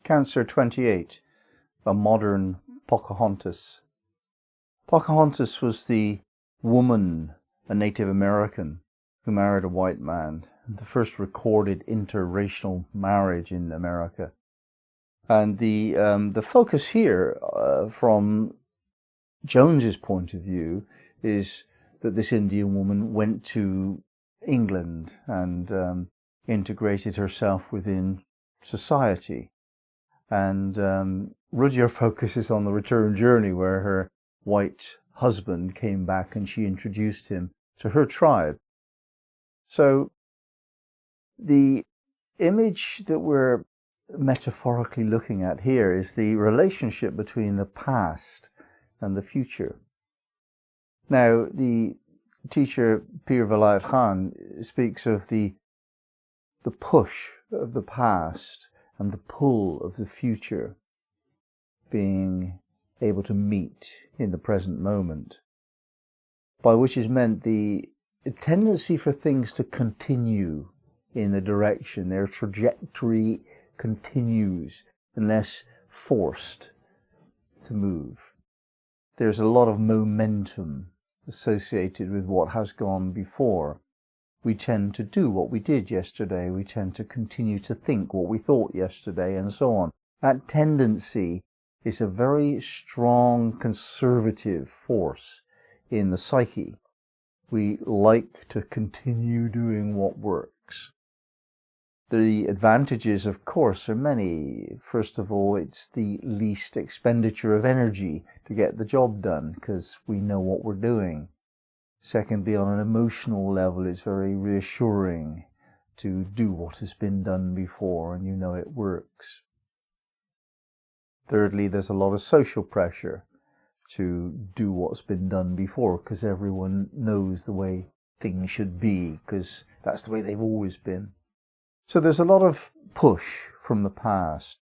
Cancer 28, a modern Pocahontas. Pocahontas was the woman, a Native American, who married a white man, the first recorded interracial marriage in America. And the focus here, from Jones's point of view, is that this Indian woman went to England and integrated herself within society. And Rudhyar focuses on the return journey, where her white husband came back and she introduced him to her tribe. So the image that we're metaphorically looking at here is the relationship between the past and the future. Now, the teacher Pir Vilayat Khan speaks of the push of the past and the pull of the future being able to meet in the present moment, by which is meant the tendency for things to continue in the direction, their trajectory continues unless forced to move. There's a lot of momentum associated with what has gone before. We tend to do what we did yesterday. We tend to continue to think what we thought yesterday, and so on. That tendency is a very strong conservative force in the psyche. We like to continue doing what works. The advantages, of course, are many. First of all, it's the least expenditure of energy to get the job done, because we know what we're doing. Secondly, on an emotional level, it's very reassuring to do what has been done before and you know it works. Thirdly, there's a lot of social pressure to do what's been done before, because everyone knows the way things should be, because that's the way they've always been. So there's a lot of push from the past.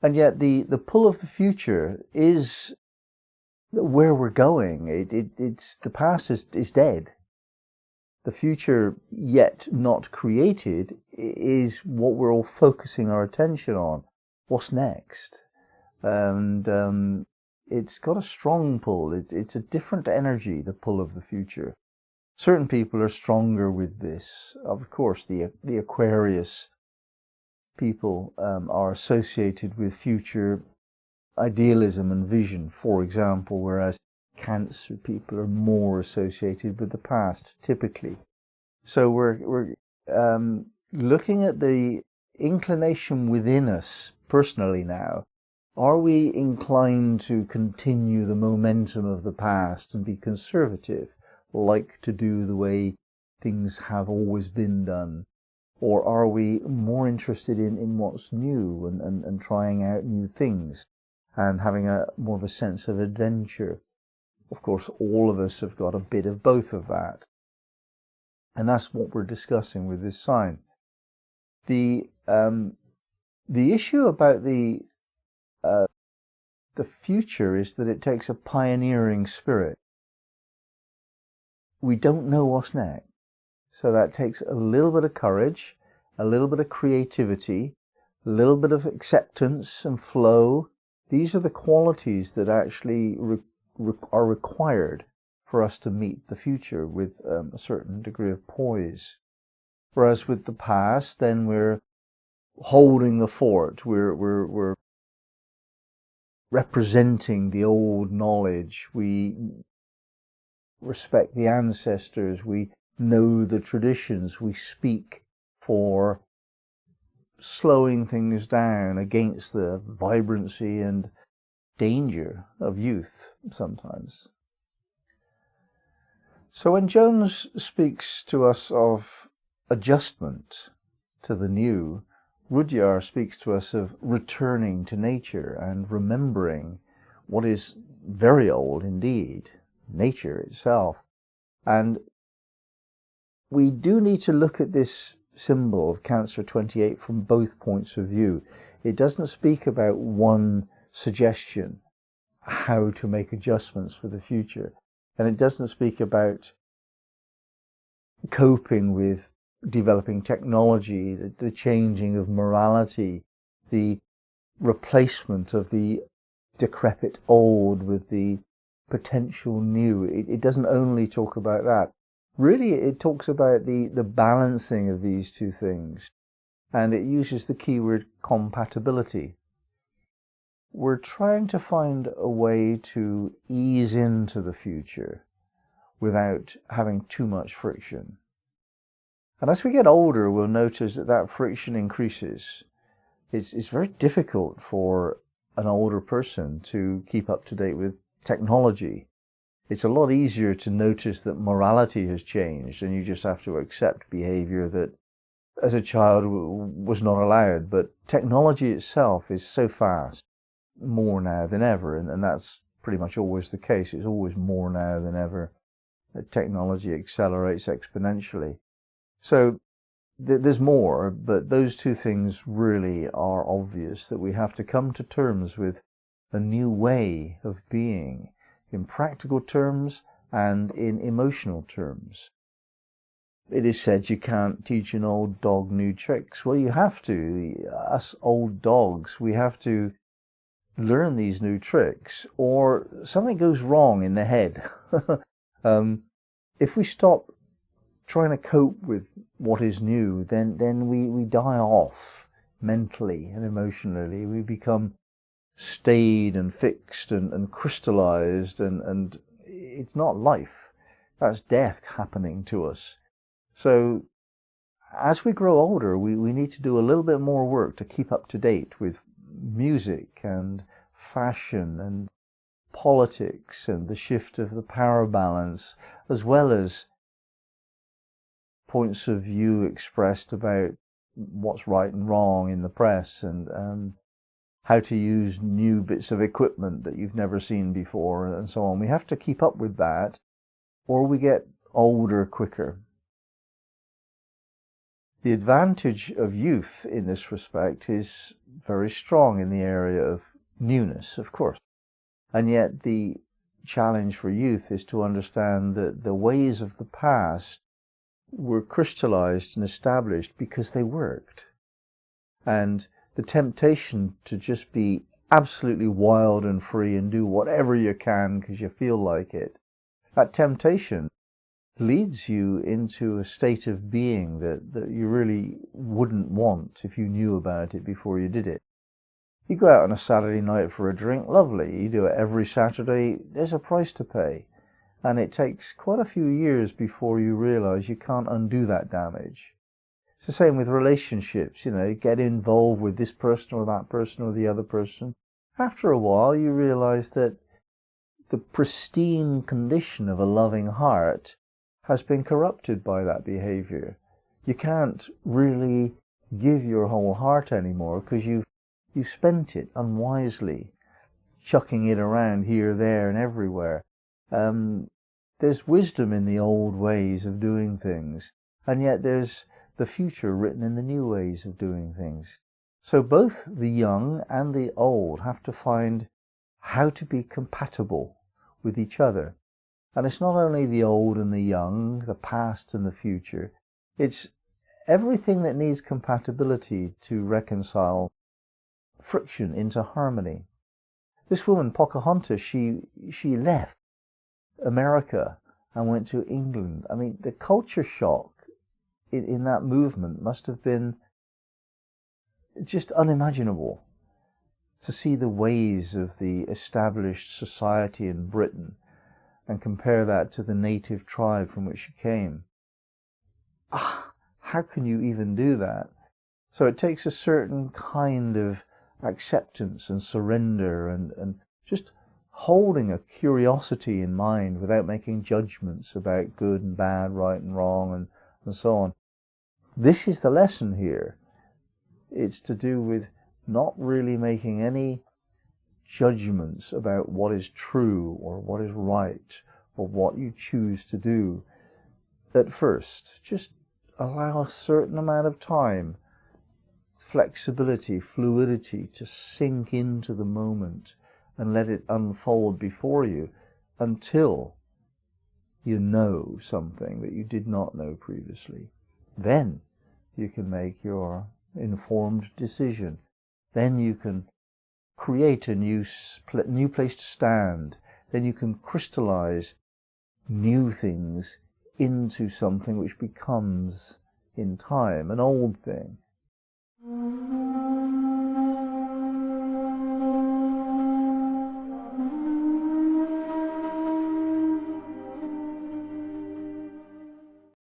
And yet the pull of the future is where we're going. It's the past is dead. The future, yet not created, is what we're all focusing our attention on. What's next? And it's got a strong pull. It's a different energy, the pull of the future. Certain people are stronger with this. Of course, the Aquarius people are associated with future idealism and vision, for example, whereas Cancer people are more associated with the past, typically. So we're looking at the inclination within us personally now. Are we inclined to continue the momentum of the past and be conservative, like to do the way things have always been done? Or are we more interested in what's new and trying out new things and having more of a sense of adventure? Of course, all of us have got a bit of both of that. And that's what we're discussing with this sign. The issue about the future is that it takes a pioneering spirit. We don't know what's next. So that takes a little bit of courage, a little bit of creativity, a little bit of acceptance and flow. These are the qualities that actually are required for us to meet the future with a certain degree of poise. Whereas with the past, then we're holding the fort. We're representing the old knowledge. We respect the ancestors. We know the traditions. We speak for slowing things down against the vibrancy and danger of youth sometimes. So when Jones speaks to us of adjustment to the new, Rudhyar speaks to us of returning to nature and remembering what is very old indeed, nature itself. And we do need to look at this symbol of Cancer 28 from both points of view. It doesn't speak about one suggestion, how to make adjustments for the future. And it doesn't speak about coping with developing technology, the changing of morality, the replacement of the decrepit old with the potential new. It doesn't only talk about that. Really, it talks about the balancing of these two things. And it uses the keyword compatibility. We're trying to find a way to ease into the future without having too much friction. And as we get older, we'll notice that friction increases. It's very difficult for an older person to keep up to date with technology. It's a lot easier to notice that morality has changed and you just have to accept behavior that as a child was not allowed. But technology itself is so fast, more now than ever, and that's pretty much always the case. It's always more now than ever. Technology accelerates exponentially. So there's more, but those two things really are obvious, that we have to come to terms with a new way of being in practical terms and in emotional terms. It is said you can't teach an old dog new tricks. Well, you have to. Us old dogs, we have to learn these new tricks, or something goes wrong in the head. If we stop trying to cope with what is new, then we die off mentally and emotionally. We become staid and fixed and crystallized, and it's not life. That's death happening to us. So as we grow older, we need to do a little bit more work to keep up to date with music and fashion and politics and the shift of the power balance, as well as points of view expressed about what's right and wrong in the press, and how to use new bits of equipment that you've never seen before, and so on. We have to keep up with that, or we get older quicker. The advantage of youth in this respect is very strong in the area of newness, of course. And yet the challenge for youth is to understand that the ways of the past were crystallized and established because they worked. And the temptation to just be absolutely wild and free and do whatever you can because you feel like it, that temptation leads you into a state of being that you really wouldn't want if you knew about it before you did it. You go out on a Saturday night for a drink, lovely. You do it every Saturday, there's a price to pay. And it takes quite a few years before you realize you can't undo that damage. It's the same with relationships, get involved with this person or that person or the other person. After a while, you realize that the pristine condition of a loving heart has been corrupted by that behavior. You can't really give your whole heart anymore because you spent it unwisely, chucking it around here, there, and everywhere. There's wisdom in the old ways of doing things, and yet there's the future written in the new ways of doing things. So both the young and the old have to find how to be compatible with each other. And it's not only the old and the young, the past and the future. It's everything that needs compatibility to reconcile friction into harmony. This woman, Pocahontas, she left America and went to England. I mean, the culture shock in that movement must have been just unimaginable. To see the ways of the established society in Britain and compare that to the native tribe from which she came. How can you even do that? So it takes a certain kind of acceptance and surrender and just holding a curiosity in mind without making judgments about good and bad, right and wrong, and so on. This is the lesson here. It's to do with not really making any judgments about what is true or what is right or what you choose to do at first. Just allow a certain amount of time, flexibility, fluidity to sink into the moment and let it unfold before you until you know something that you did not know previously. Then you can make your informed decision. Then you can create a new place to stand, then you can crystallize new things into something which becomes, in time, an old thing.